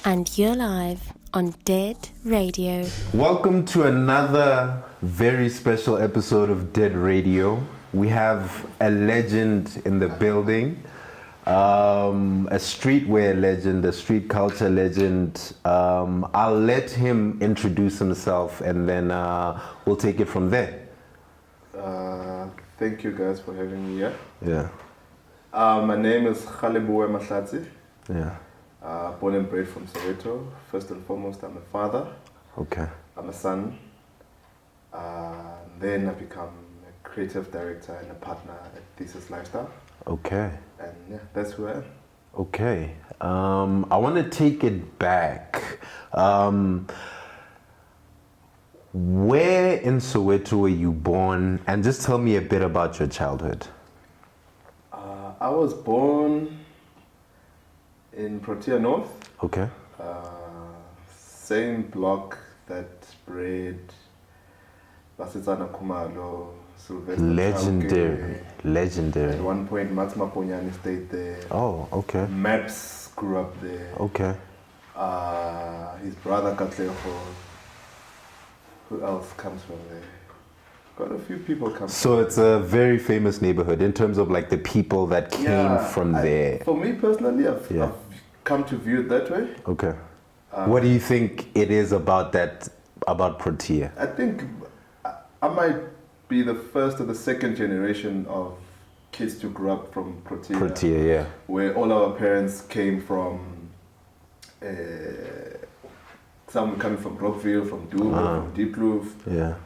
And you're live on Dead Radio. Welcome to another very special episode of Dead Radio. We have a legend in the building, a streetwear legend, a street culture legend. I'll let him introduce himself and then we'll take it from there. Thank you guys for having me here. Yeah. My name is Galebowe Mahlatsi. Yeah. Born and bred from Soweto. First and foremost, I'm a father. Okay. I'm a son. Then I become a creative director and a partner at Thesis Lifestyle. Okay. And yeah, that's who I am. Okay. I want to take it back. Where in Soweto were you born? And just tell me a bit about your childhood. I was born in Protea North. Okay. Same block that bred Basitsana Kumalo, Sylvester Legendary. Chauke. Legendary. At one point, Max Maponyani stayed there. Oh, okay. Maps grew up there. Okay. His brother Katleho. Who else comes from there? Quite a few people come So it's a very famous neighborhood in terms of like the people that came from there. For me personally, I've come to view it that way. Okay. What do you think it is about Protea? I think I might be the first or the second generation of kids to grow up from Protea. Protea, yeah. Where all our parents came from, some coming from Brockville, from Dube, from Diepkloof. Yeah.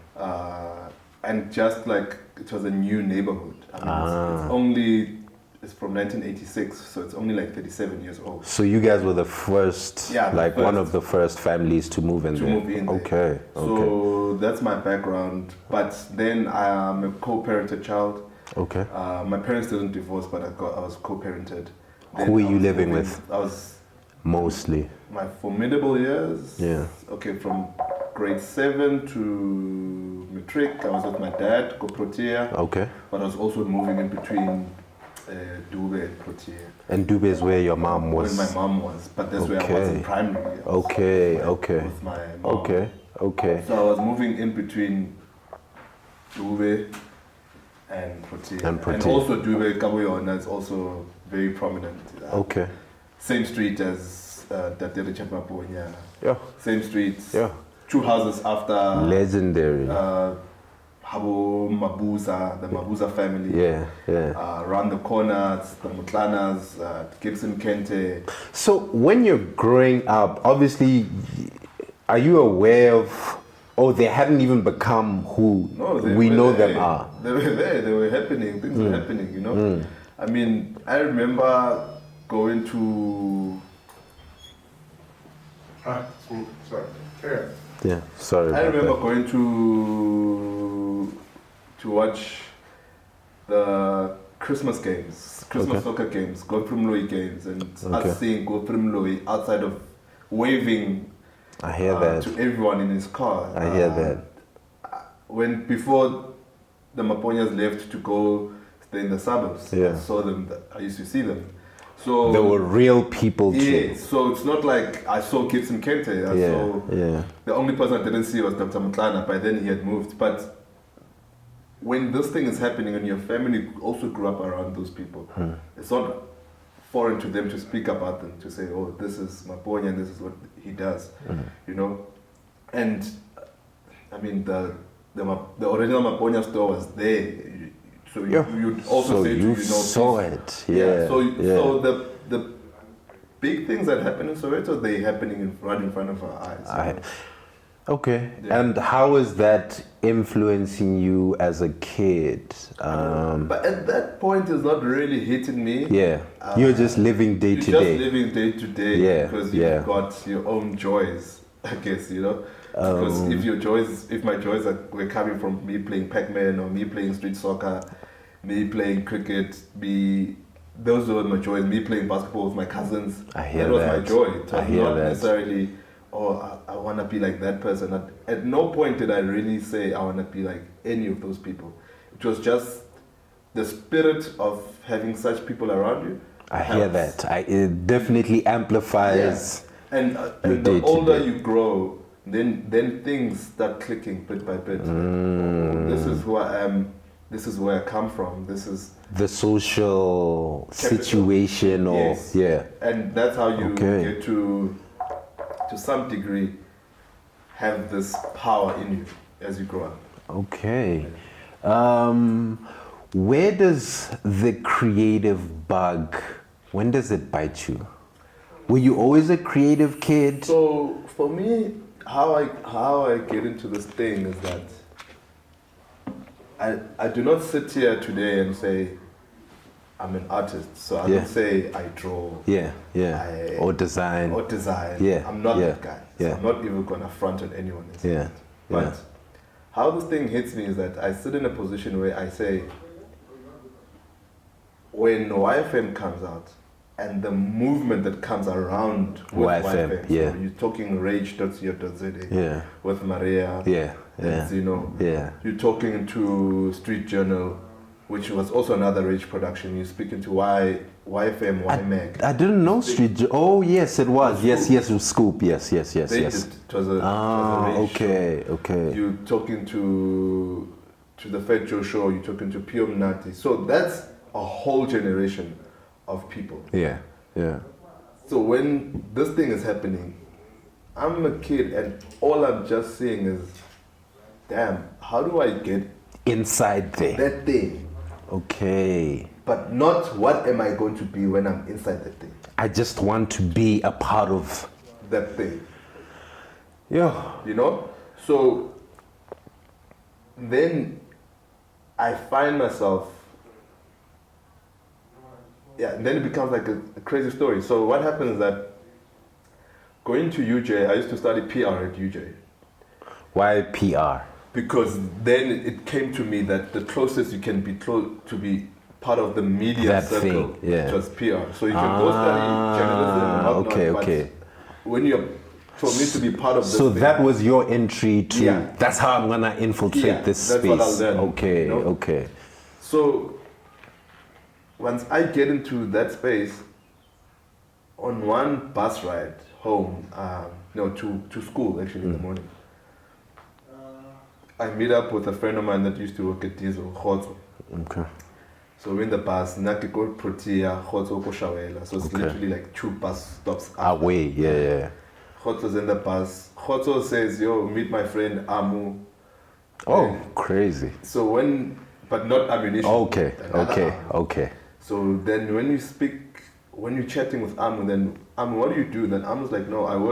And just like it was a new neighborhood. I mean, it's from 1986, so it's only like 37 years old. So you guys were the first, one of the first families to move in there. Move in there. Okay. So that's my background. But then I am a co-parented child. Okay. My parents didn't divorce, but I was co-parented. Who were you living with? I was mostly. My formidable years. Yeah. Okay, from grade 7 to matric, I was with my dad, go Protea. Okay. But I was also moving in between Dube and Protea. And Dube is where your mom was? Where my mom was, but that's where I was in primary. Okay. With my mom. Okay. So I was moving in between Dube and Protea. And also Dube, Gaborone is also very prominent. Okay. Same street as Datele Chapaponya. Yeah. Same street. Yeah. 2 houses after. Legendary. Habo Mabuza, the Mabuza family. Yeah. Around the corners, the Mutlanas, Gibson Kente. So when you're growing up, obviously, are you aware of, they hadn't even become who we know them are? They were there, they were happening, things were happening, you know? I mean, I remember going to... sorry, carry on. Yeah, sorry. I remember going to watch the Christmas games, soccer games, Godfrey games, and us seeing Godfrey outside of waving I hear that. to everyone in his car. I hear that. Before the Maponyas left to go stay in the suburbs, I saw them, I used to see them. So there were real people too. Yeah, so it's not like I saw Gibson Kente. The only person I didn't see was Dr. Mutlana. By then he had moved. But when this thing is happening and your family also grew up around those people, it's not foreign to them to speak about them, to say, oh, this is Maponya and this is what he does, you know. And I mean, the original Maponya store was there. So you'd also say you saw it. Yeah. So the big things that happen in Soweto, they're happening right in front of our eyes. Okay. Yeah. And how is that influencing you as a kid? But at that point, it's not really hitting me. Yeah. You're just living day to day. You're just living day to day. Yeah. Because you've got your own joys, I guess, you know. Because if my joys were coming from me playing Pac-Man or me playing street soccer, me playing cricket, those were my joys. Me playing basketball with my cousins. That was my joy. It was not necessarily, I want to be like that person. At no point did I really say I want to be like any of those people. It was just the spirit of having such people around you. I hear that. It definitely amplifies And the older you grow, then things start clicking bit by bit. This is who I am. This is where I come from. This is the social situation, or and that's how you get to some degree, have this power in you as you grow up. Okay. Where does the creative bug, when does it bite you? Were you always a creative kid? So for me, how I get into this thing is that I do not sit here today and say I'm an artist. So I don't say I draw. Or design. I'm not that guy. So I'm not even gonna front on anyone. But how this thing hits me is that I sit in a position where I say, when YFM comes out and the movement that comes around with YFM, so you're talking rage.co.za with Maria, and Zeno, you're talking to Street Journal, which was also another rage production. You're speaking to YFM, YMAG. I didn't know Street. Oh yes, it was. Yes, it was Scoop. Yes. It was a rage show. Okay. You're talking to the Fat Joe Show. You're talking to Pio Mnati. So that's a whole generation of people. Yeah. So when this thing is happening, I'm a kid and all I'm just seeing is, damn, how do I get inside there? That thing. Okay. But not what am I going to be when I'm inside that thing. I just want to be a part of that thing. Yeah. You know? So then I find myself, and then it becomes like a crazy story. So what happens is that going to UJ, I used to study PR at UJ. Why PR? Because then it came to me that the closest you can be to be part of the media circle was PR. So you can go study journalism and whatnot, but when you're, for me to be part of this so thing, that was your entry to, that's how I'm gonna infiltrate this space. That's what I'll learn. Okay, you know? okay. So once I get into that space, on one bus ride home, to school actually in the morning, I meet up with a friend of mine that used to work at Diesel, Khotso. Okay. So we're in the bus, Naki go Protea, Khotso go Shawela. So it's literally like 2 bus stops away. Yeah. Khotso's in the bus. Khotso says, yo, meet my friend Amu. Oh, crazy. So but not ammunition. Okay. So then when you're chatting with Amu, then Amu, what do you do? Then Amu's like, no, I'm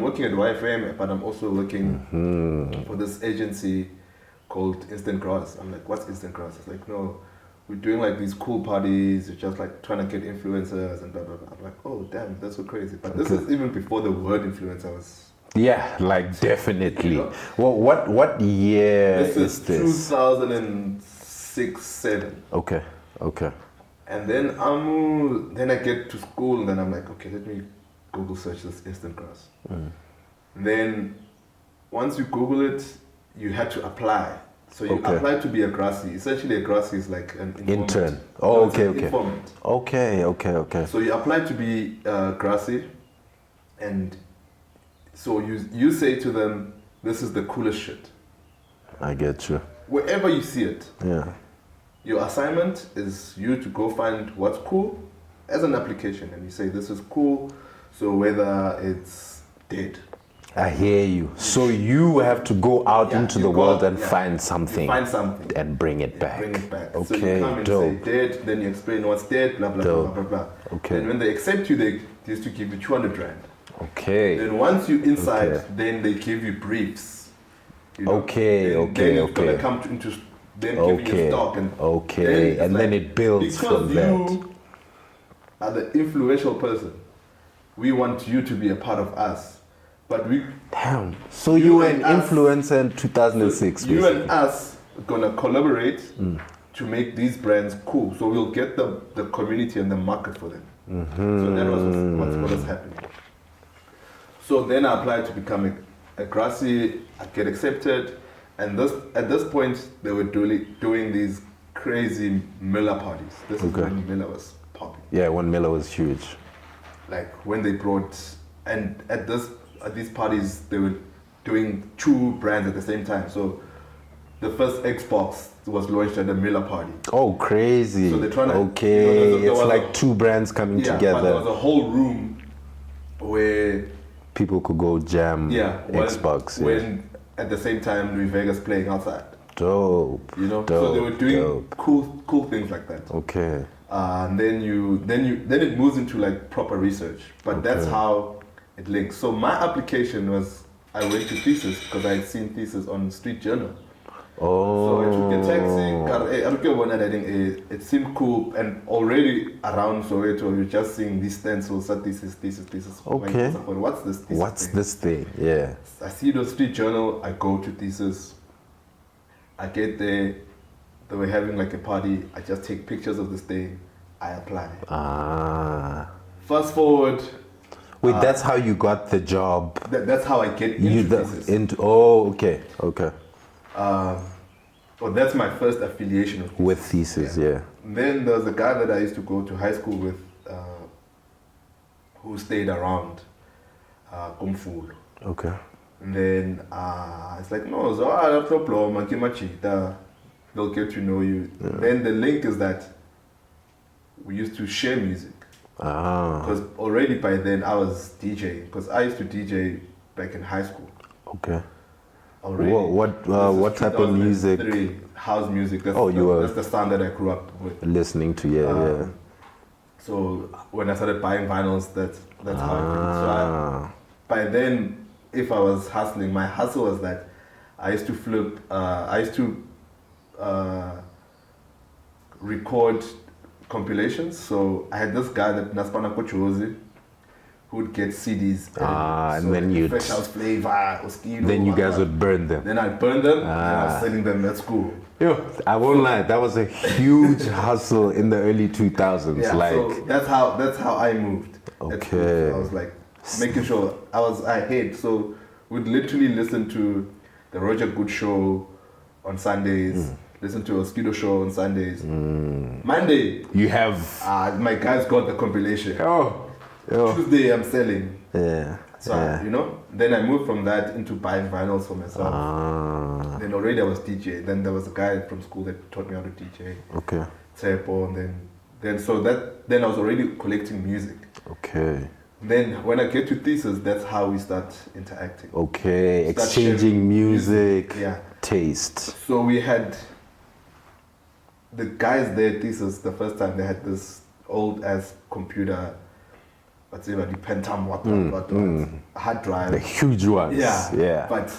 working at YFM, but I'm also working for this agency called Instant Grass. I'm like, what's Instant Grass? It's like, no, we're doing like these cool parties, we're just like trying to get influencers and blah, blah, blah. I'm like, oh, damn, that's so crazy. But this is even before the word influencer was... Yeah, like definitely. You know? Well, what year is this? 2006, 7. Okay. And then I get to school and then I'm like, okay, let me Google search this Instant Grass. Then once you Google it, you had to apply. So you apply to be a Grassy. Essentially a Grassy is like an informant. Intern. Oh, Informant. Okay. So you apply to be Grassy, and so you say to them, this is the coolest shit. I get you. Wherever you see it. Yeah. Your assignment is you to go find what's cool as an application, and you say this is cool. So whether it's dead. I hear you. So you have to go out into the world and find something. And bring it back. Okay, so you come and say dead, then you explain what's dead, blah, blah, blah, blah. Okay. And when they accept you, they used to give you 200 rand. Okay. Then once you're inside, then they give you briefs. You know? Then you're gonna come into them giving you stock. And then it builds from that. Because you are the influential person, we want you to be a part of us. But damn. So you were an influencer in 2006. So you and us are gonna collaborate to make these brands cool. So we'll get the community and the market for them. So that was what was happening. So then I applied to become a Grassy. I get accepted, and at this point they were doing these crazy Miller parties. This is when Miller was popping. Yeah, when Miller was huge. Like when they brought and at these parties they were doing 2 brands at the same time. So the first Xbox was launched at the Miller party. Oh, crazy! So they're trying to. Okay, there it's was like 2 brands coming together. But there was a whole room where people could go jam Xbox. When at the same time Louis Vegas playing outside. Dope. So they were doing cool things like that. Okay. And then it moves into like proper research. But that's how it links. So my application was, I went to Thesis because I had seen Thesis on Street Journal. So I took a taxi. It seemed cool, and already around Soweto, you're just seeing these stencils. Thesis. Okay. What's this? What's this thing? Yeah. I see the Street Journal. I go to Thesis. I get there. They were having like a party. I just take pictures of this thing. I apply. Fast forward. Wait, that's how you got the job. That's how I get into Thesis. Okay. Well, that's my first affiliation with Thesis. Yeah. Then there was a guy that I used to go to high school with, who stayed around, Kumfulu. Okay. And then it's like, no, so I have no problem. They'll get to know you. Yeah. Then the link is that we used to share music. Because already by then I was DJing, because I used to DJ back in high school. Okay. Already. What type of music? House music. That's that's the sound that I grew up with. Listening to, yeah. So when I started buying vinyls, that's how I did it. So by then, if I was hustling, my hustle was that I used to flip. I used to record compilations. So I had this guy that Naspana Kochozi, who would get CDs. And then you Fresh House Flavor, Oskido. Then you guys would burn them. Then I'd burn them, and I was selling them at school. Yo, I won't lie, that was a huge hustle in the early 2000s. Yeah, so that's how I moved. Okay. I was like making sure I hate. So we'd literally listen to the Roger Good show on Sundays. Listen to a Skido show on Sundays. Monday, you have my guys got the compilation. Tuesday, I'm selling. Yeah. So then I moved from that into buying vinyls for myself. Then already I was DJ. Then there was a guy from school that taught me how to DJ. Okay. Tepo, and then I was already collecting music. Okay. Then when I get to Thesis, that's how we start interacting. Okay, exchanging music, yeah, taste. So we had the guys there at Thesis the first time. They had this old ass computer, what's it, the Pentam, hard drive, the huge ones. Yeah. But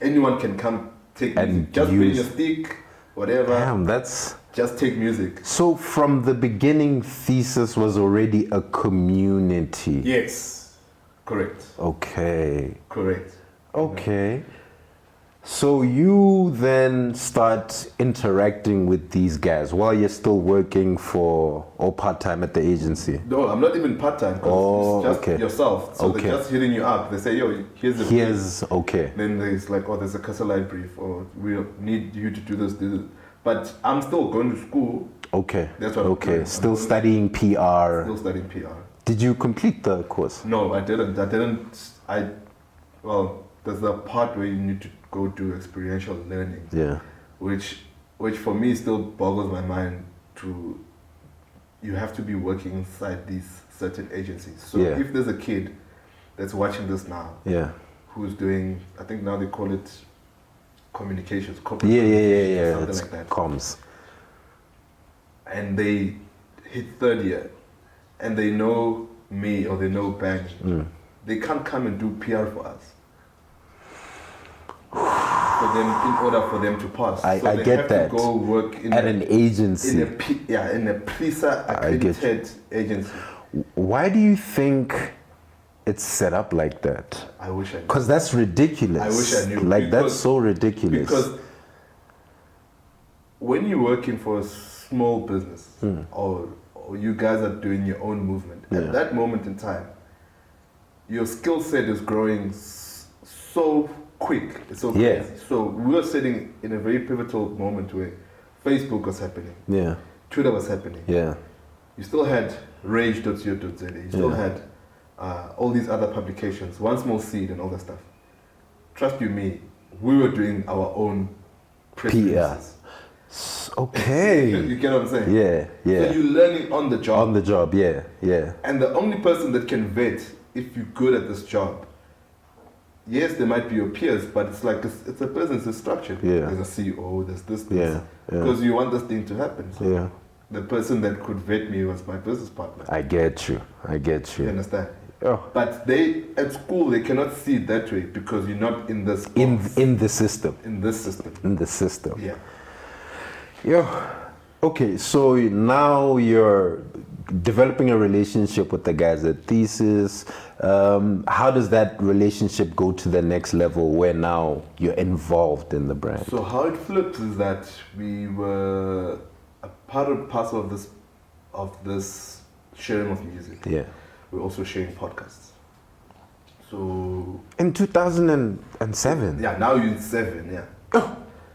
anyone can come take and music. Just bring your stick, whatever. Damn, that's. Just take music. So from the beginning, Thesis was already a community. Yes, correct. Okay. Correct. Okay. So you then start interacting with these guys while you're still working or part-time at the agency? No, I'm not even part-time. It's just yourself. So they're just hitting you up. They say, yo, here's the brief. Okay. Then there's like, there's a Casalite brief, or we need you to do this. But I'm still going to school. Okay. That's what I'm doing. Still studying PR. Still studying PR. Did you complete the course? No, I didn't. There's the part where you need to go do experiential learning. Yeah. Which for me still boggles my mind you have to be working inside these certain agencies. So if there's a kid that's watching this now, who's doing, I think now they call it communications, corporate communications, something like that. Comms. And they hit third year, and they know me or they know Bang. They can't come and do PR for us. In order for them to pass, I get that. To go work at an agency. In a PRISA accredited agency. Why do you think it's set up like that? I wish I knew. Because that's ridiculous. I wish I knew. That's so ridiculous. Because when you're working for a small business or you guys are doing your own movement, at that moment in time, your skill set is growing so quick. It's so crazy. So we were sitting in a very pivotal moment where Facebook was happening. Twitter was happening. You still had rage.co.za. You still had all these other publications, One Small Seed and all that stuff. Trust you me, we were doing our own press releases. Okay. You get what I'm saying? Yeah. So you're learning on the job. On the job, yeah. And the only person that can vet if you're good at this job, yes, there might be your peers, but it's like it's a business, it's structured. Yeah. There's a CEO, there's this. Yeah. Because you want this thing to happen. So Yeah. the person that could vet me was my business partner. I get you. You understand? Oh. But they at school they cannot see it that way because you're not in this box. In the system. In this system. In the system. Yeah. Okay, so now you're developing a relationship with the guys at Thesis. How does that relationship go to the next level where now you're involved in the brand? So how it flips is that we were a part and parcel of this sharing of music. Yeah. We're also sharing podcasts. So in 2007. Yeah, now you're 7. Yeah.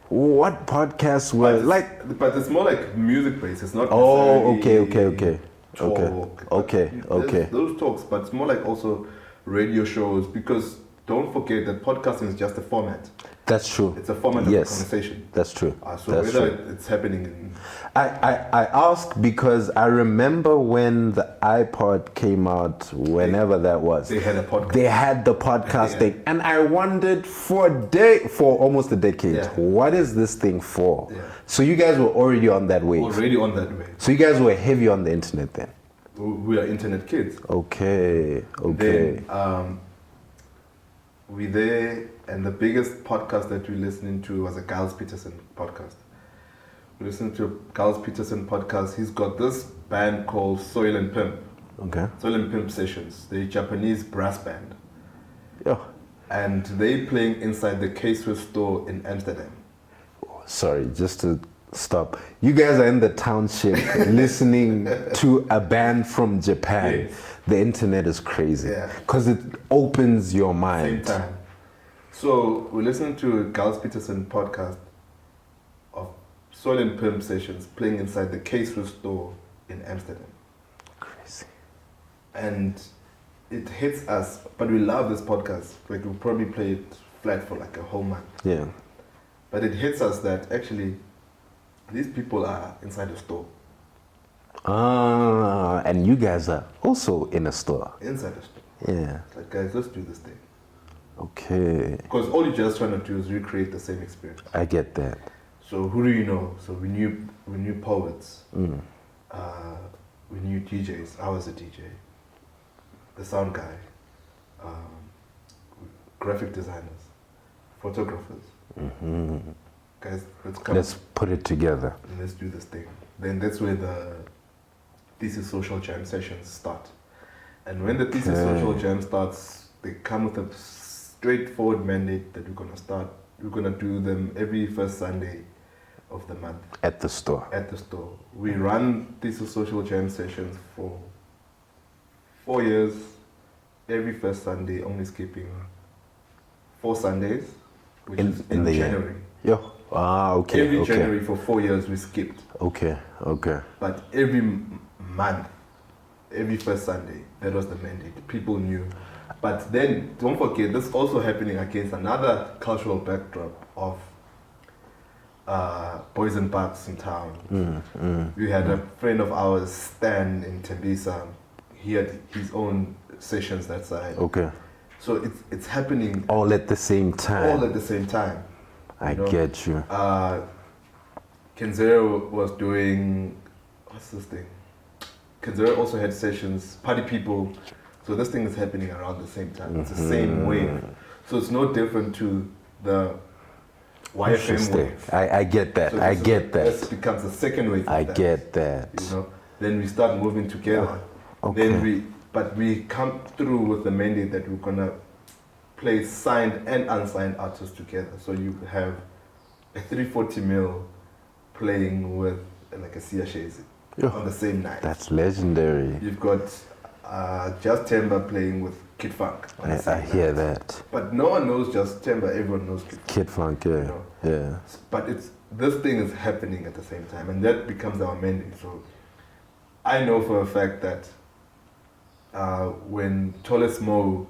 What podcasts were like? But it's more like music based. It's not. Oh, necessarily okay. Talk. Okay. Those talks, but it's more like also radio shows because don't forget that podcasting is just a format. That's true. It's a format of a conversation. That's true. So whether it's happening in... I ask because I remember when the iPod came out, whenever that was. They had a podcast. They had the podcasting. And I wondered for almost a decade, what is this thing for? Yeah. So you guys were already on that wave. Already on that wave. So you guys were heavy on the internet then? We are internet kids. Okay. Then, we there, and the biggest podcast that we listening to was a Gilles Peterson podcast. We listened to a Gilles Peterson podcast. He's got this band called Soil and Pimp. Okay. Soil and Pimp Sessions. They're a Japanese brass band. Yeah. And they playing inside the K-Swiss store in Amsterdam. Sorry, just to stop. You guys are in the township listening to a band from Japan. Yes. The internet is crazy. Yeah. Because it opens your mind. Same time. So we listened to a Gilles Peterson podcast of Soil and Pimp Sessions playing inside the K-Swiss store in Amsterdam. Crazy. And it hits us, but we love this podcast. Like we'll probably play it flat for like a whole month. Yeah. But it hits us that actually these people are inside the store. And you guys are also in a store. Inside the store. Yeah. It's like, guys, let's do this thing. Okay. Because all you're just trying to do is recreate the same experience. I get that. So who do you know? So we knew poets. We knew DJs. I was a DJ. The sound guy. Graphic designers. Photographers. Guys, let's put it together. And let's do this thing. Then that's where the Thesis Social Jam sessions start. And when the Thesis Social Jam starts, they come with a straightforward mandate that we're gonna do them every first Sunday of the month. At the store. We run Thesis Social Jam sessions for 4 years, every first Sunday, only skipping 4 Sundays, which is in January. Yeah. Okay. Every January for 4 years we skipped. Okay. But every month, every first Sunday, that was the mandate. People knew. But then, don't forget, this is also happening against another cultural backdrop of boys and bucks in town. We had a friend of ours, Stan, in Tembisa. He had his own sessions that side. Okay. So it's happening all at the same time. I get you. Kenzero was doing, what's this thing? Kenzero also had sessions, party people. So this thing is happening around the same time. It's the same wave. So it's no different to the YFM wave. I get that. So this becomes the second wave. I get that. Then we start moving together. Okay. Then we come through with the mandate that we're gonna play signed and unsigned artists together. So you have a 340 mil playing with like a Sia Shezi on the same night. That's legendary. You've got Just Temba playing with Kid Funk. I hear that. But no one knows Just Temba, everyone knows Kid Funk. Yeah. But this thing is happening at the same time, and that becomes our mandate. So I know for a fact that when Toles Mo,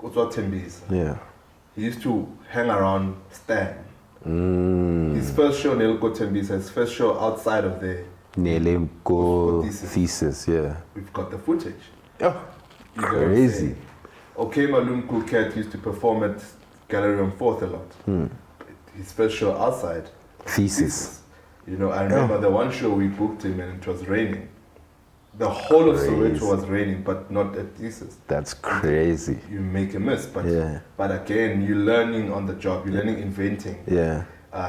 Kutwa Tembisa, Yeah. he used to hang around Stan. His first show, Nelko Tembisa, his first show outside of there. Nelemko Thesis, yeah. We've got the footage. Oh, You know crazy. Okay, Malum Cool Cat used to perform at Gallery on 4th a lot. His first show outside. Thesis. You know, I remember the one show we booked him and it was raining. The whole of Soweto was raining, but not at Thesis. That's crazy. You make a miss, but Yeah. but again, you're learning on the job. You're learning inventing. Yeah.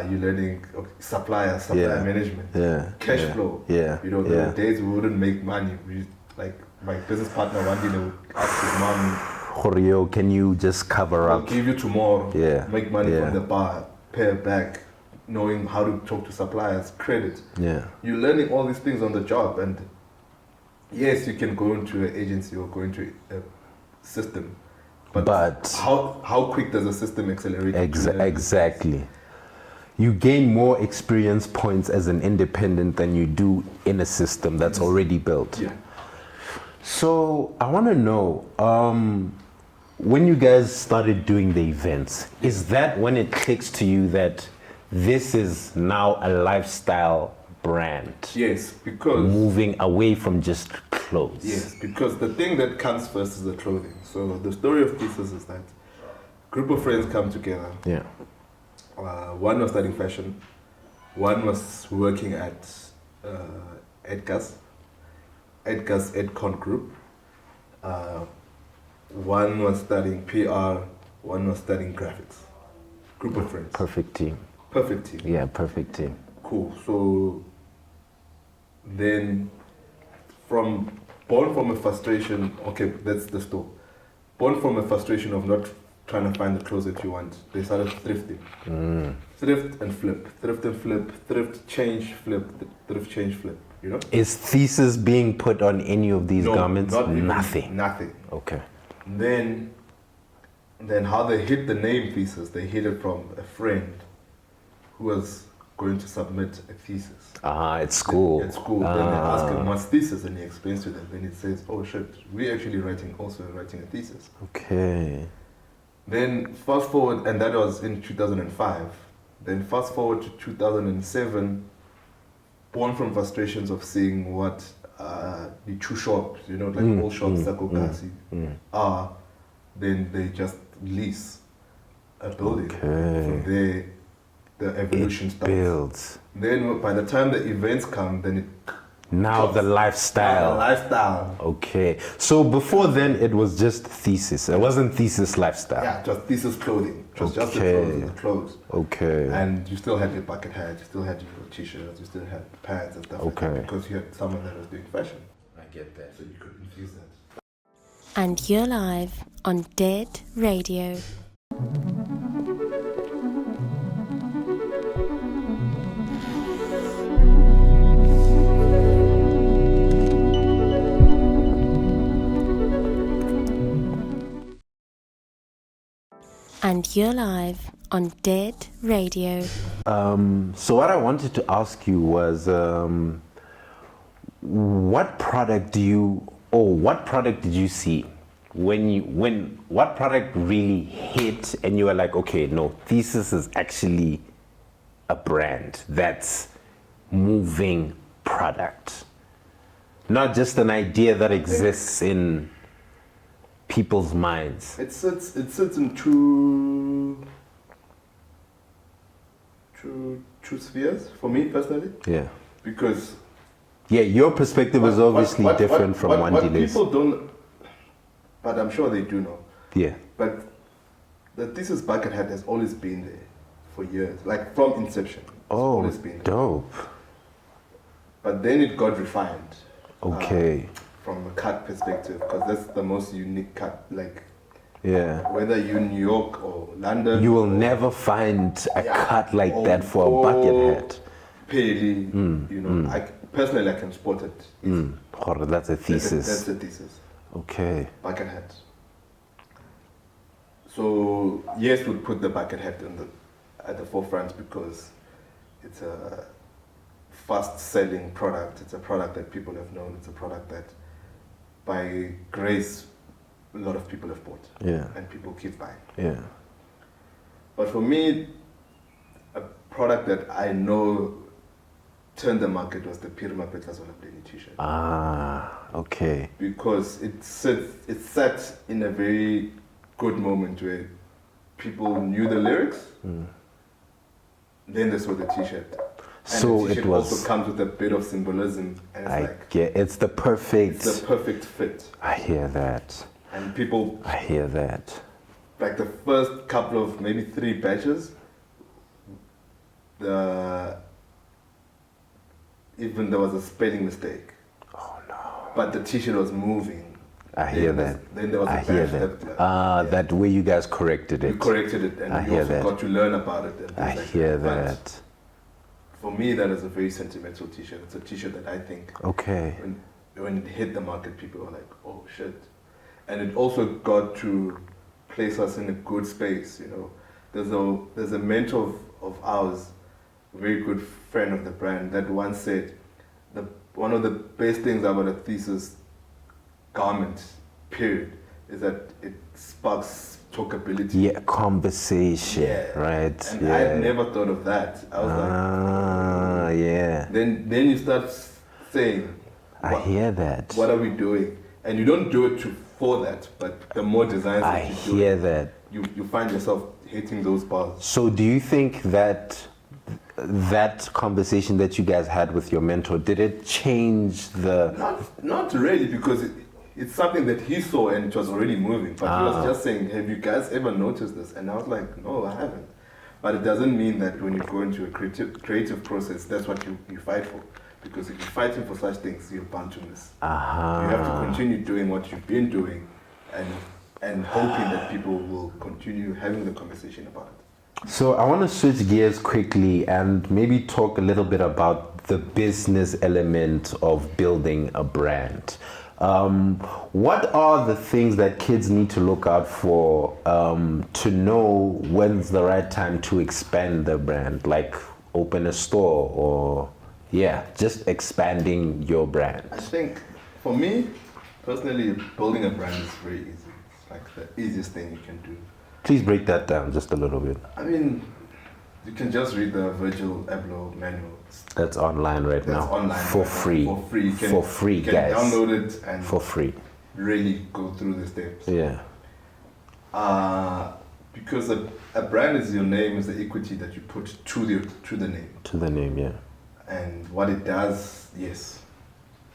You're learning supplier Yeah. management, Yeah. cash Yeah. flow. Yeah. You know, there Yeah. were days we wouldn't make money. We like my business partner one day would ask his mom, Jorge, can you just cover "I'll up? give you tomorrow. Yeah. Make money Yeah. from the bar, pay it back." Knowing how to talk to suppliers, credit. Yeah. You're learning all these things on the job, and yes, you can go into an agency or go into a system, but how quick does a system accelerate? Exactly. You gain more experience points as an independent than you do in a system that's already built. Yeah. So I want to know, when you guys started doing the events, is that when it clicks to you that this is now a lifestyle brand? Yes, because moving away from just clothes. yes, because the thing that comes first is the clothing. So the story of Thesis is that a group of friends come together. Yeah. One was studying fashion, one was working at Edgar's Edcon group. One was studying PR, one was studying graphics. Group of friends. Perfect team. Perfect team. Yeah, perfect team. Cool. So then born from a frustration, okay, that's the story. Born from a frustration of not trying to find the clothes that you want, they started thrifting. Thrift and flip, thrift and flip, thrift, change, flip, thrift, change, flip, you know? Is Thesis being put on any of these No, garments? not even- Nothing. Nothing. Okay. Then how they hit the name Thesis, they hit it from a friend who was going to submit a thesis. At school. At school. Then they ask him what's thesis, and he explains to them. Then he says, "Oh shit, we're actually writing a thesis." Okay. Then fast forward, and that was in 2005. Then fast forward to 2007. Born from frustrations of seeing what the two shops, you know, like all shops, Grassy, are. Then they just lease a building. Okay. From there, the evolution starts. Builds. Then by the time the events come, then it Now the lifestyle. lifestyle. Okay. So before then it was just Thesis. It wasn't Thesis lifestyle. Yeah, just Thesis clothing. It was just Okay. the clothes. Okay. And you still had your bucket hat, you still had your t-shirts, you still had pants and stuff like Okay. that, because you had someone that was doing fashion. I get that, so you could infuse that. And you're live on Dead Radio. And you're live on Dead Radio. So what I wanted to ask you was, what product did you see what product really hit and you were like, okay, no, Thesis is actually a brand that's moving product, not just an idea that exists in people's minds. It sits in two spheres for me personally. Yeah. Because your perspective is obviously different from one dealer's. People don't, but I'm sure they do know. Yeah. But the Thesis bucket hat has always been there for years, like from inception. It's always been there. Dope. But then it got refined. Okay. From a cut perspective, because that's the most unique cut. Like, Yeah. whether you're in New York or London, You will never find a cut like that for a bucket hat. Pele, you know, I personally I can spot it. Or that's a Thesis. That's a Thesis. Okay. Bucket hat. So yes, we'll put the bucket hat at the forefront because it's a fast-selling product. It's a product that people have known. It's a product that, by grace, a lot of people have bought. Yeah. And people keep buying. Yeah. But for me, a product that I know turned the market was the Pirma Petlazola Pleni t-shirt. Okay. Because it sat in a very good moment where people knew the lyrics. Then they saw the t-shirt. And So the t-shirt it was. also comes with a bit of symbolism, and it's It's the perfect. it's the perfect fit. I hear that. And people, I hear that. like the first couple of maybe 3 batches, even there was a spelling mistake. Oh no. But the t-shirt was moving. I hear that. Then there was a I hear batch that. That way you guys corrected it. you corrected it, and I you hear also that. got to learn about it. And things I like hear But that. for me, that is a very sentimental t-shirt. It's a t-shirt that I think Okay. when it hit the market, people were like, oh shit. And it also got to place us in a good space, you know. There's a mentor of ours, a very good friend of the brand, that once said, one of the best things about a Thesis garment, period, is that it sparks talkability. Yeah, conversation, right? And yeah. I had never thought of that. I was like, yeah. Then you start saying, I hear that. what are we doing? And you don't do it for that, but the more designs I that you do, hear that. you find yourself hitting those bars. So do you think that that conversation that you guys had with your mentor, did it change the... Not really, because it's something that he saw and it was already moving. But he was just saying, have you guys ever noticed this? And I was like, no, I haven't. But it doesn't mean that when you go into a creative process, that's what you fight for. Because if you're fighting for such things, you're bound to miss. You have to continue doing what you've been doing and hoping that people will continue having the conversation about it. So I want to switch gears quickly and maybe talk a little bit about the business element of building a brand. What are the things that kids need to look out for to know when's the right time to expand the brand, like open a store or, just expanding your brand? I think, for me, personally, building a brand is very easy. It's like the easiest thing you can do. Please break that down just a little bit. I mean, you can just read the Virgil Abloh manual. That's online right That's now. online For right now. free. For free. For free, you can guys. download it and For free. really go through the steps. Yeah. Because a brand is your name, is the equity that you put to the name. To the name, yeah. And what it does, yes.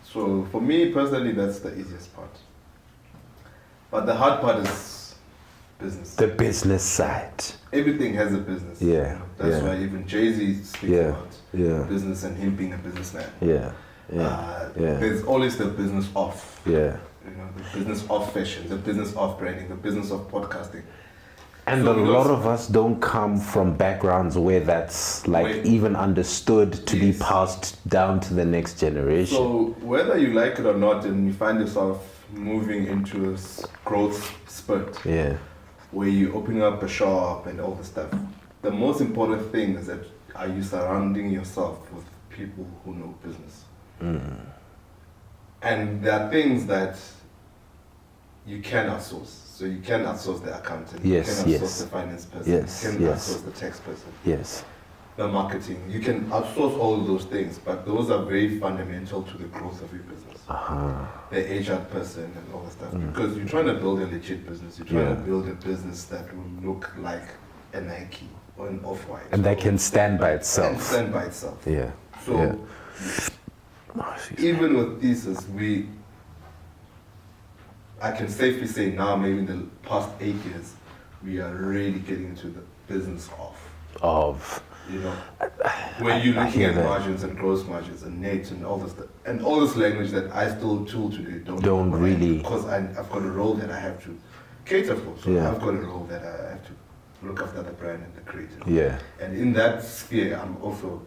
So for me personally, that's the easiest part. But the hard part is business. The business side. Everything has a business. Yeah. That's why even Jay-Z speaks about business and him being a businessman. There's always the business of. Yeah. You know, the business of fashion, the business of branding, the business of podcasting. And so a lot of us don't come from backgrounds where that's even understood to be passed down to the next generation. So whether you like it or not, and you find yourself moving into a growth spurt, where you're opening up a shop and all this stuff, the most important thing is that are you surrounding yourself with people who know business? And there are things that you can outsource. So you can outsource the accountant, you can outsource the finance person, you can outsource the tax person, the marketing. You can outsource all of those things, but those are very fundamental to the growth of your business. The HR person and all that stuff. Because you're trying to build a legit business. You're trying to build a business that will look like a Nike or an Off-White. And that can stand by itself. And stand by itself. Yeah. So even with Thesis, I can safely say now, maybe in the past 8 years, we are really getting into the business of. You know, where you're looking at margins and gross margins and net and all this stuff, and all this language that I still till today don't really, because I've got a role that I have to cater for. So I've got a role that I have to look after the brand and the creative. Yeah. And in that sphere, I'm also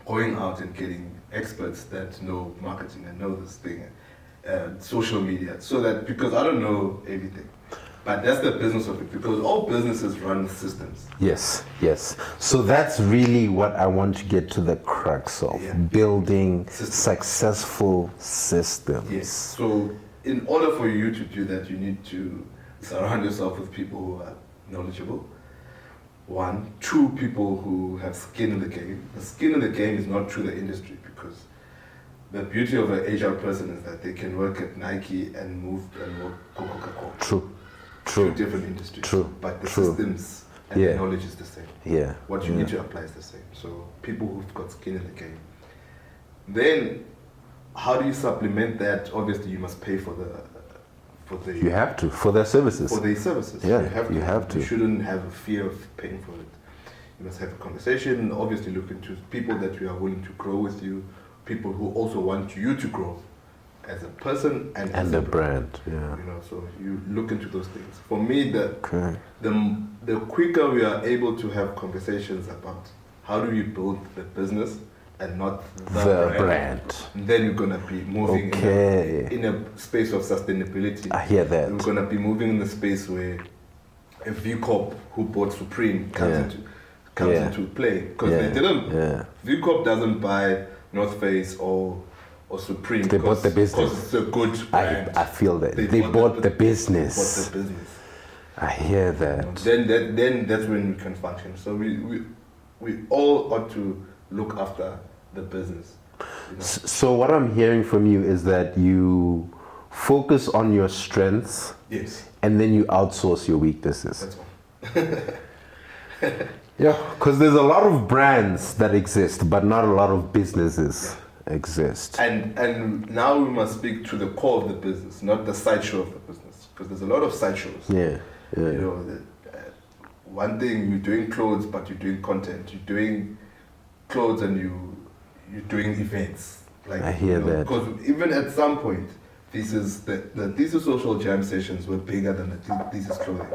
going out and getting experts that know marketing and know this thing, social media, so that because I don't know everything. But that's the business of it, because all businesses run systems. Yes, yes. So that's really what I want to get to the crux of, building successful systems. Yes. So in order for you to do that, you need to surround yourself with people who are knowledgeable. 1, 2, people who have skin in the game. The skin in the game is not through the industry, because the beauty of an agile person is that they can work at Nike and move and work Coca-Cola. True. Two different industries. True. But the systems and the knowledge is the same. Yeah. What you need to apply is the same. So people who've got skin in the game. Then, how do you supplement that? Obviously, you must pay for the. You have to for their services. For their services. Yeah. You have to. You shouldn't have a fear of paying for it. You must have a conversation. Obviously, look into people that you are willing to grow with you. People who also want you to grow as a person and as a brand. Yeah. You know, so you look into those things. For me, the quicker we are able to have conversations about how do we build the business and not the brand, then you're gonna be moving in a space of sustainability. I hear that. We're gonna be moving in a space where a V Corp who bought Supreme comes into play, because they didn't. Yeah. V Corp doesn't buy North Face or Supreme. They bought the business. Because it's a good brand. I feel that. They bought the business. They bought the business. I hear that. You know, then that's when we can function. So we all ought to look after the business. You know? So what I'm hearing from you is that you focus on your strengths. Yes. And then you outsource your weaknesses. That's all. Yeah, because there's a lot of brands that exist, but not a lot of businesses exist. And now we must speak to the core of the business, not the sideshow of the business, because there's a lot of sideshows. Yeah. You know, one thing you're doing clothes, but you're doing content. You're doing clothes and you're doing events. Like, I hear that. Because even at some point, the Thesis social jam sessions were bigger than the Thesis clothing.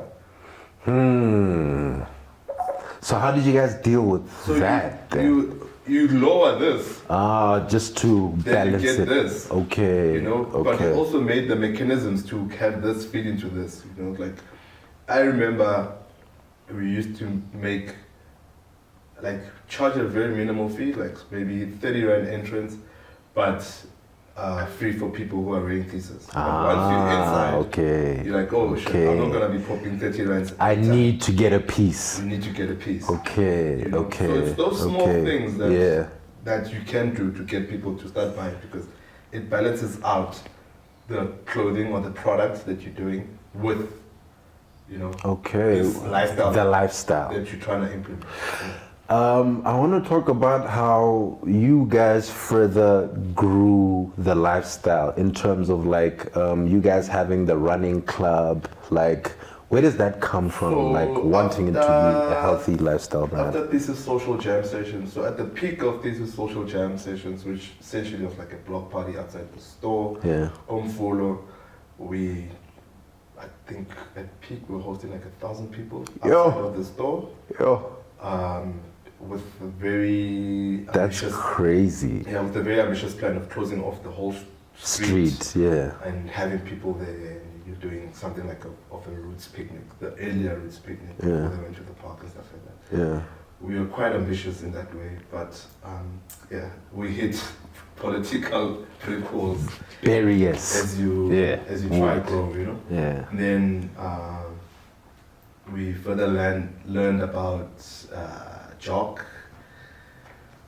So how did you guys deal with that? You lower this. Just to balance you get it. This. Okay. You know, okay. But you also made the mechanisms to have this feed into this. You know, like I remember we used to charge a very minimal fee, like maybe 30 Rand entrance, but free for people who are wearing Thesis. But once you're inside, you're like, oh shit, I'm not gonna be popping 30 Rands. I need to get a piece. You need to get a piece. Okay, you know? okay. So it's those small things that you can do to get people to start buying, because it balances out the clothing or the products that you're doing with, you know, this lifestyle. The lifestyle that you're trying to implement. I want to talk about how you guys further grew the lifestyle in terms of you guys having the running club. Like, where does that come from? So wanting it to be a healthy lifestyle brand. After Thesis social jam sessions, so at the peak of Thesis social jam sessions, which essentially was like a block party outside the store, Follow, I think at peak we were hosting 1,000 people outside of the store. With a very crazy. Yeah, with a very ambitious plan of closing off the whole street. And having people there, and you're doing something like a roots picnic, the earlier roots picnic, where they went to the park and stuff like that. We were quite ambitious in that way, but we hit political brick walls. Barriers. As you try to grow, you know. And then we further learned about JOC.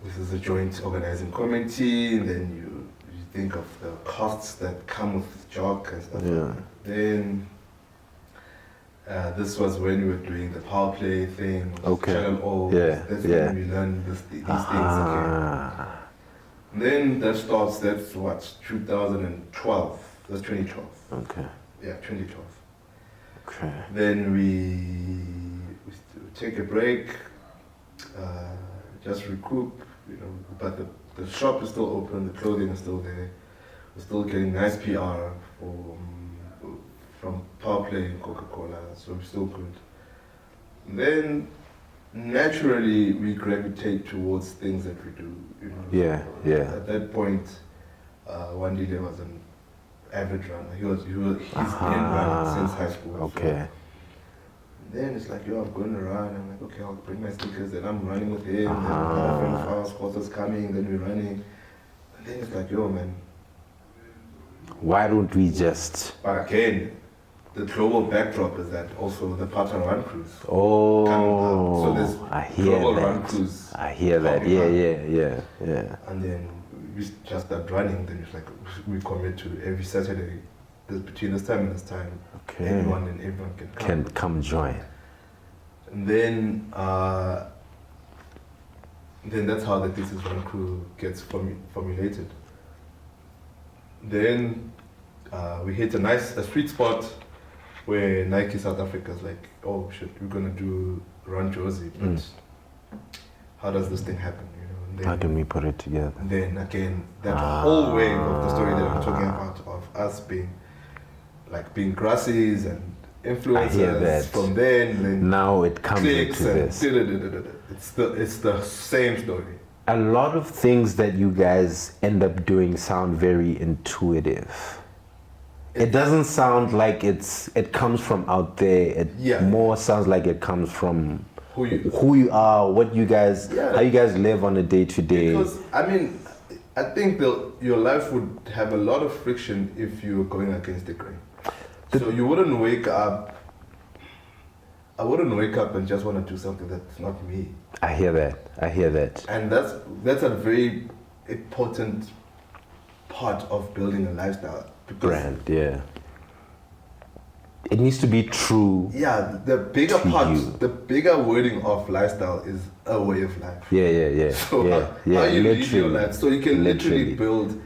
This is a joint organizing committee, and then you think of the costs that come with JOC and stuff like that. Then this was when we were doing the power play thing, Channel O. That's when we learned these things again. Then that's 2012. That's 2012. Okay. Yeah, 2012. Okay. Then we take a break, just recoup, you know. But the shop is still open, the clothing is still there. We're still getting nice PR from Power Play and Coca-Cola, so we're still good. Then naturally we gravitate towards things that we do, you know. At that point, Wandile was average runner. He's been running since high school. Okay. So then it's like, yo, I'm going to run. I'm like, okay, I'll bring my sneakers. Then I'm running with him. Then my friend of ours, quarters coming. Then we're running. And then it's like, yo, man. Why don't we just? But again, the global backdrop is that also the Pata Run Cruise. Oh, so there's I hear global that. Run Cruise. I hear that. Yeah. And then we just start running. Then it's like we commit to every Saturday. Between this time and this time, okay. Anyone and everyone can come join. And then that's how the Thesis Run Crew gets formulated. Then we hit a sweet spot where Nike South Africa is like, oh shit, we're gonna do Run Jersey, but how does this thing happen? You know? And then, how can we put it together? And then again, that whole wave of the story that I'm talking about of us being Grassy's and influencers from then now it comes into this. It's the same story. A lot of things that you guys end up doing sound very intuitive. It doesn't sound like it comes from out there. It more sounds like it comes from who you are, what you guys, how you guys live on a day to day. Because I think your life would have a lot of friction if you're going against the grain. So you wouldn't wake up. I wouldn't wake up and just want to do something that's not me. I hear that. And that's a very important part of building a lifestyle. Brand, yeah. It needs to be true. Yeah, the bigger wording of lifestyle is a way of life. Yeah. So how you live your life. So you can literally build.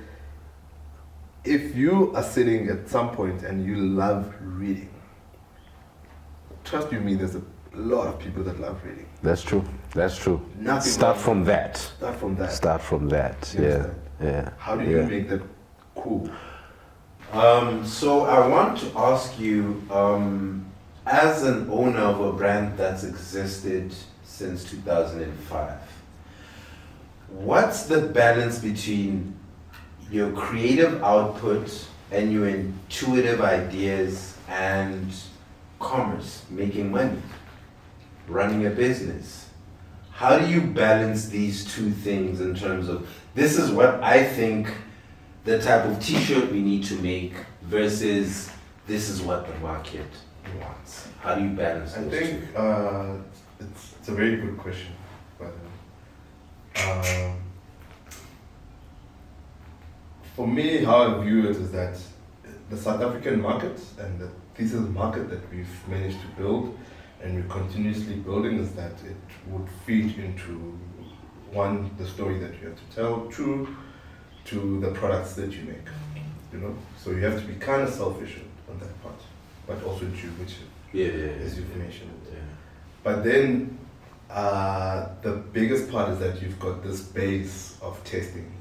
If you are sitting at some point and you love reading, trust you me, there's a lot of people that love reading. That's true. Start from that. Yeah. How do you make that cool? So I want to ask you, as an owner of a brand that's existed since 2005, what's the balance between your creative output and your intuitive ideas and commerce, making money, running a business? How do you balance these two things in terms of, this is what I think the type of t-shirt we need to make versus this is what the market wants? How do you balance those two? I think it's a very good question, by the way. For me, how I view it is that the South African market and the Thesis market that we've managed to build and we're continuously building is that it would feed into, one, the story that you have to tell, two, to the products that you make, you know? So you have to be kind of selfish on that part, but also intuitive, as you've mentioned. Yeah. But then the biggest part is that you've got this base of testing.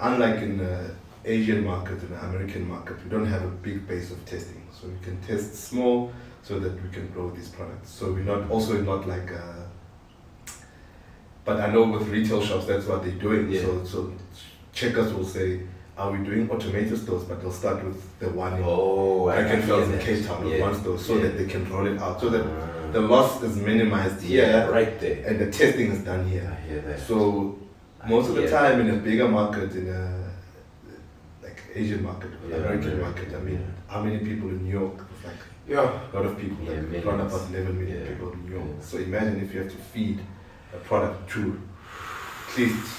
Unlike in the Asian market and the American market, we don't have a big base of testing. So we can test small so that we can grow these products. So we're not like, but I know with retail shops, that's what they're doing. Yeah. So checkers will say, are we doing automated stores? But they'll start with the one in Brick-and-Mortar in Cape Town, with one store, so that they can roll it out. So that the loss is minimized here, right there, and the testing is done here. I hear that. So most of the time in a bigger market, in a like Asian market, American market, I mean, how many people in New York? It's like a lot of people, like around about 11 million people in New York. So imagine if you have to feed a product to at least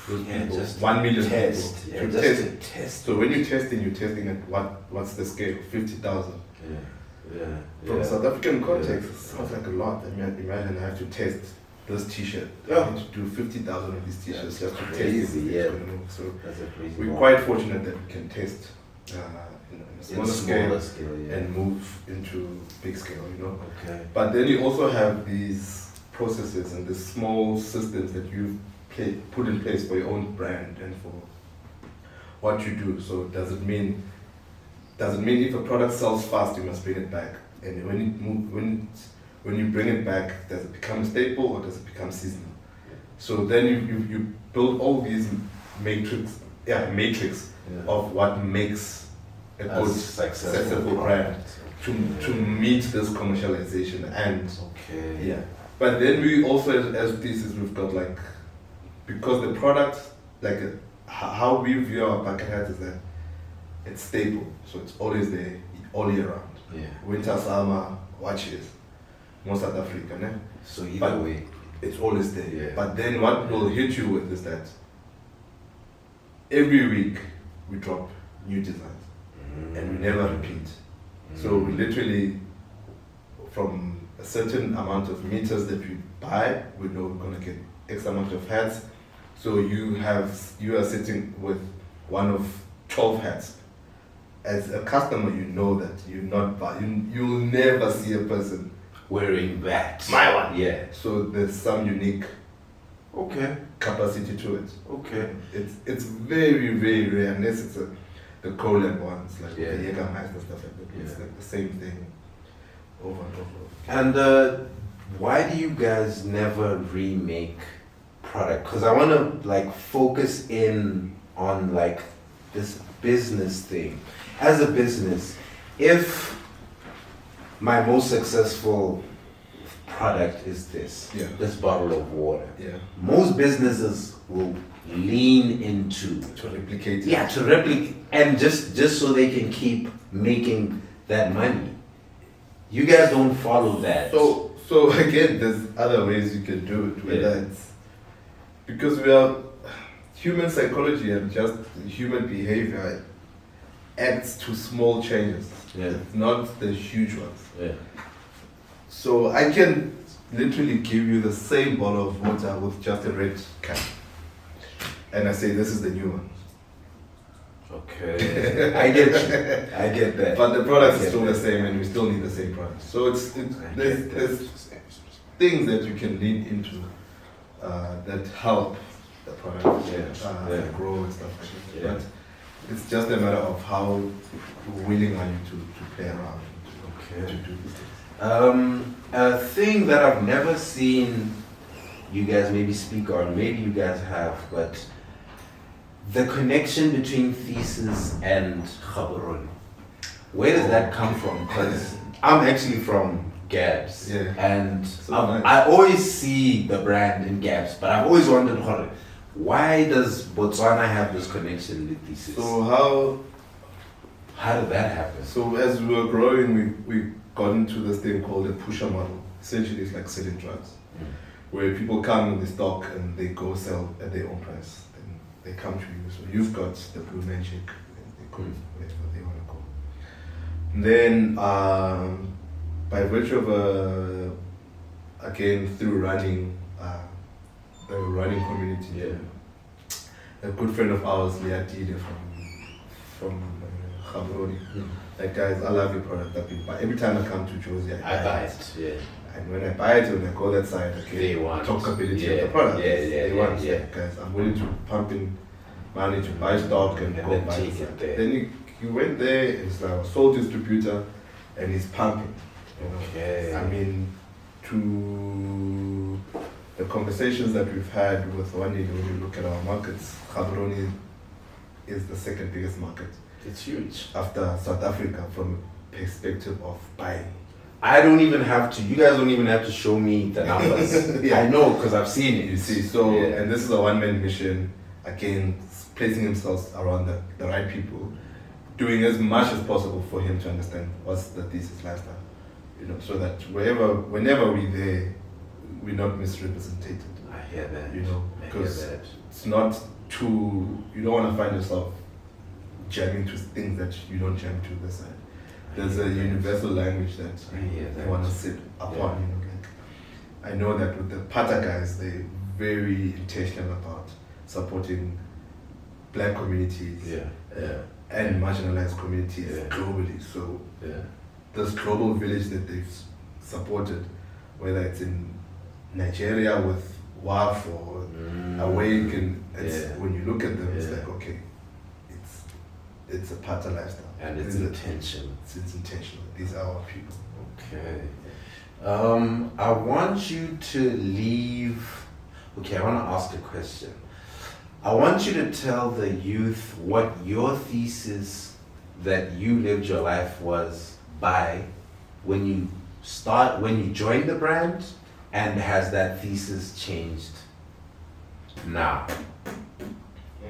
those people, just 1 million test. people to test. So when you're testing at what's the scale? 50,000. From a South African context, it sounds like a lot. I mean, imagine I have to test this t-shirt. I need to do 50,000 of these t-shirts just to test it. So we're quite fortunate that we can test in a smaller scale and move into big scale, you know. Okay. But then you also have these processes and the small systems that you've put in place for your own brand and for what you do. So does it mean if a product sells fast, you must bring it back? And when you bring it back, does it become a staple or does it become seasonal? So then you build all these matrix matrix of what makes a good successful brand to meet this commercialization and But then we also as Thesis we've got like, because the product, like how we view our bucket hat is that it's stable, so it's always there all year round. Winter, summer, watches, more South African. So either way, it's always there. But then what will hit you with is that every week we drop new designs and we never repeat. So we literally, from a certain amount of meters that we buy, we know we're gonna get X amount of hats. So you are sitting with one of 12 hats. As a customer, you know that you'll never see a person wearing that. My one. Yeah. So there's some unique capacity to it. It's very, very rare, unless it's the collab ones, like the Jägermeister stuff like that. It's like the same thing over and over. And why do you guys never remake product? Because I want to like focus in on like this business thing. As a business, if my most successful product is this bottle of water, most businesses will lean into to replicate it. Yeah, to replicate, and just so they can keep making that money. You guys don't follow that. So again, there's other ways you can do it. Whether it's because we are human psychology and just human behavior adds to small changes. Not the huge ones. So I can literally give you the same bottle of water with just a red cap, and I say this is the new one. Okay, I get that. But the product is still the same, and we still need the same product. So there's things that you can lean into that help the product grow and stuff like that. But it's just a matter of how willing are you to play around to do these things. A thing that I've never seen you guys maybe speak on, maybe you guys have, but the connection between Thesis and Gaborone. Where does that come from? Because I'm actually from Gabs, and I always see the brand in Gabs, but I've always wondered why does Botswana have this connection with Thesis? So how did that happen? So as we were growing, we got into this thing called a pusher model. Essentially, it's like selling drugs, where people come and they stock and they go sell at their own price. Then they come to you. So you've got the blue magic, and they go wherever they want to go. And then by virtue of again through running the running community, a good friend of ours, Dube from Gaborone. Like, guys, I love your product. But every time I come to Josie, I buy it. And when I buy it, when I go that side, they want talkability of the product. They want it. Guys, I'm willing to pump in money to buy stock and go buy it. Then he went there, he's like a sole distributor, and he's pumping. I mean, to the conversations that we've had with one day, when you look at our markets, Gaborone is the second biggest market. It's huge. After South Africa, from a perspective of buying. I don't even have to, you guys don't even have to show me the numbers. I know, because I've seen it. You see, and this is a one-man mission, again, placing himself around the right people, doing as much as possible for him to understand what's the Thesis lifestyle. So that whenever we're there, we're not misrepresented. I hear that. Because it's not too, you don't want to find yourself jamming to things that you don't jam to this side. There's a universal language that they want to sit upon. I know that with the Pata guys, they're very intentional about supporting black communities and marginalized communities globally. So this global village that they've supported, whether it's in Nigeria with WAF or Awake, and when you look at them, it's like, okay, it's a Pata lifestyle. And it's intentional. It's intentional. These are our people. Okay. I want you to leave. Okay, I want to ask a question. I want you to tell the youth what your thesis that you lived your life was by when you joined the brand, and has that thesis changed now?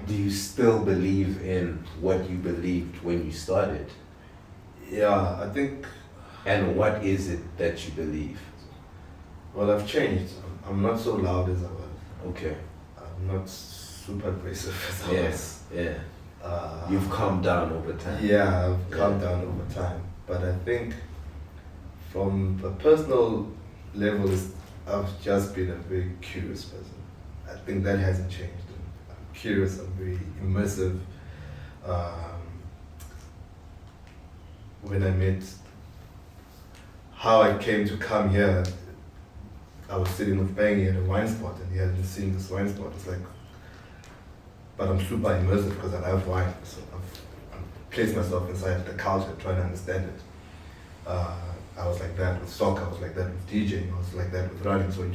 Do you still believe in what you believed when you started? Yeah, I think. And what is it that you believe? Well, I've changed. I'm not so loud as I was. Okay. I'm not super aggressive as I was. Yeah. You've calmed down over time. Yeah, I've calmed down over time. But I think from a personal level, I've just been a very curious person. I think that hasn't changed. I'm curious, I'm very immersive. When I met, how I came to come here, I was sitting with Bangy at a wine spot, and he hadn't seen this wine spot. It's like, but I'm super immersive because I love wine. So I've placed myself inside the culture, trying to understand it. I was like that with soccer, I was like that with DJing, I was like that with running. So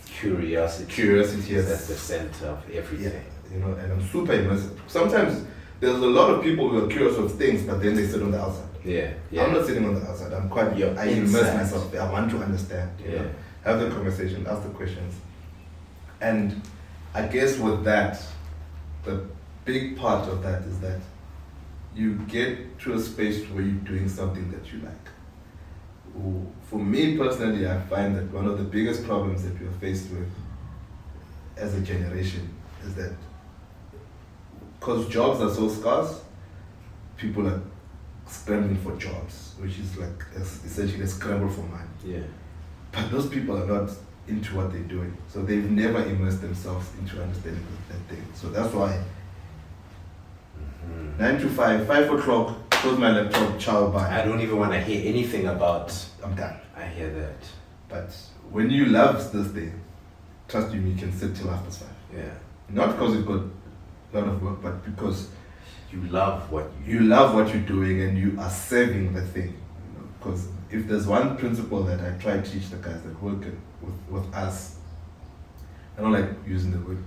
curiosity is at the center of everything. Yeah, you know, and I'm super immersive. Sometimes there's a lot of people who are curious of things, but then they sit on the outside. Yeah. I'm not sitting on the outside. I'm quite. I immerse myself. I want to understand. You know, have the conversation, ask the questions, and I guess with that, the big part of that is that you get to a space where you're doing something that you like. For me personally, I find that one of the biggest problems that we are faced with as a generation is that because jobs are so scarce, people are scrambling for jobs, which is like essentially a scramble for money. Yeah. But those people are not into what they're doing, so they've never immersed themselves into understanding that thing. So that's why 9 to 5, 5 o'clock, close my laptop, ciao, bye. I don't even want to hear anything about. I'm done. I hear that. But when you love this thing, trust me, you can sit till after 5. Yeah. Not because you've got a lot of work, but because you love what you love what you're doing and you are serving the thing. Because if there's one principle that I try to teach the guys that work with us, I don't like using the word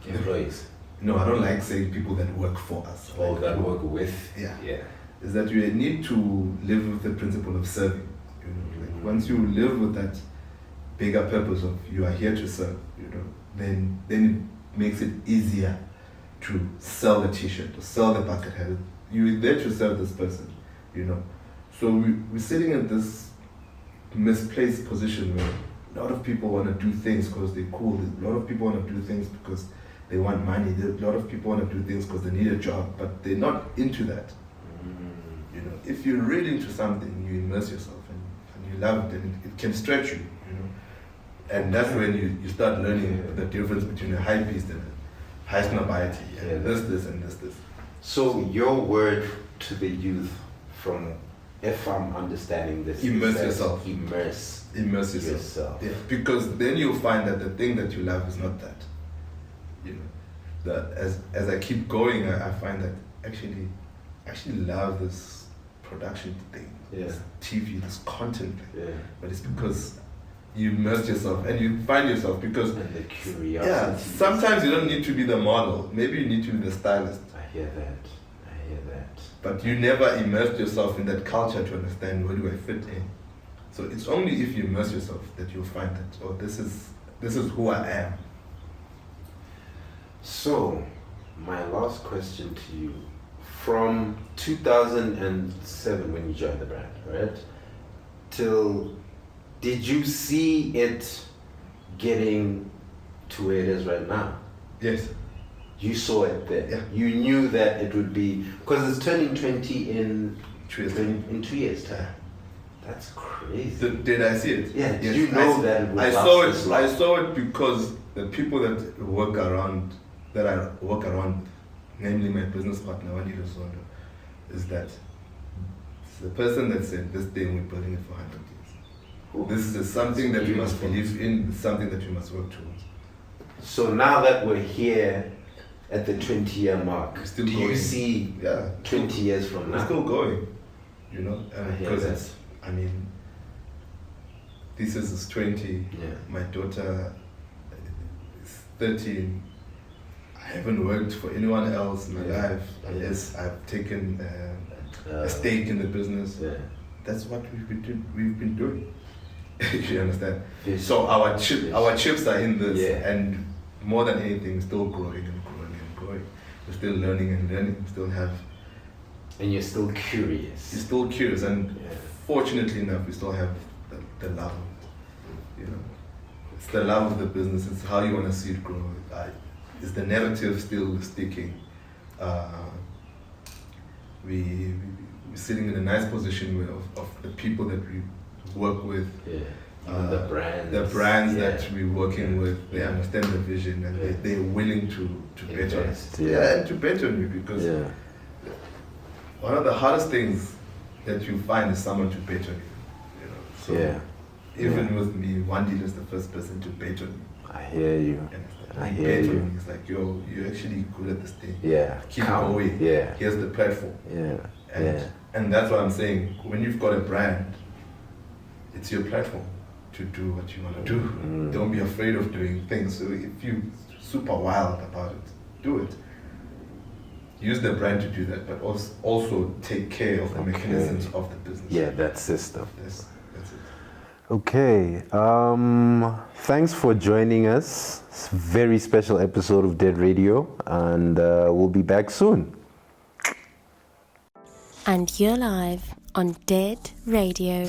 employees. No, I don't like saying people that work for us. Or like, that work with. Yeah. Yeah. Is that you need to live with the principle of serving. You know, like once you live with that bigger purpose of you are here to serve, you know, then it makes it easier to sell the t-shirt, to sell the bucket hat. You're there to serve this person, you know. So we're sitting in this misplaced position where a lot of people want to do things because they're cool. A lot of people want to do things because they want money. A lot of people want to do things because they need a job, but they're not into that. You know, if you're really into something, you immerse yourself and you love it, and it can stretch you, you know. And that's when you start learning the difference between a high beast and a high snobiety, and this, and this. So your word to the youth from, if I'm understanding this, immerse yourself. Immerse yourself. Yeah, because then you'll find that the thing that you love is not that. You know, that as I keep going, I find that I actually love this production thing, this TV, this content thing. Yeah. But it's because you immerse yourself and you find yourself because and the curiosity. Yeah, sometimes you don't need to be the model. Maybe you need to be the stylist. I hear that. But you never immersed yourself in that culture to understand where do I fit in. So it's only if you immerse yourself that you'll find that, oh, this is who I am. So, my last question to you, from 2007 when you joined the brand, right? Till, did you see it getting to where it is right now? Yes. You saw it there. Yeah. You knew that it would be, because it's turning 20 in 2 years. In 2 years time. That's crazy. Did I see it? Yeah. Did you know that it would I saw it because the people that I work around, namely my business partner, Wandido Sondo, is that the person that said this thing we're building it for 100 years. This is something that you must believe in, something that you must work towards. So now that we're here at the 20-year mark, still do going. You see 20 years from now? We're still going, you know, because Thesis is 20, my daughter is 13. I haven't worked for anyone else in my life unless I've taken a stake in the business. Yeah. That's what we've been doing. You understand? Yes. So our chips are in this, and more than anything, we're still growing and growing and growing. We're still learning and learning. We still have. And you're still curious. You're still curious, and fortunately enough, we still have the love. You know, it's the love of the business. It's how you want to see it grow. Is the narrative still sticking? We're sitting in a nice position of the people that we work with. The brands that we're working with, they understand the vision and they're willing to bet on it. And to bet on you, because one of the hardest things that you find is someone to bet on you. So even with me, one dealer is the first person to bet on me. I hear you. I hear you. It's like, yo, you're actually good at this thing. Keep going. Here's the platform. And that's what I'm saying. When you've got a brand, it's your platform to do what you want to do. Don't be afraid of doing things. So if you're super wild about it, do it. Use the brand to do that, but also take care of the mechanisms of the business. Yeah, that system. That's it. Okay, thanks for joining us. It's a very special episode of Dead Radio, and we'll be back soon. And you're live on Dead Radio.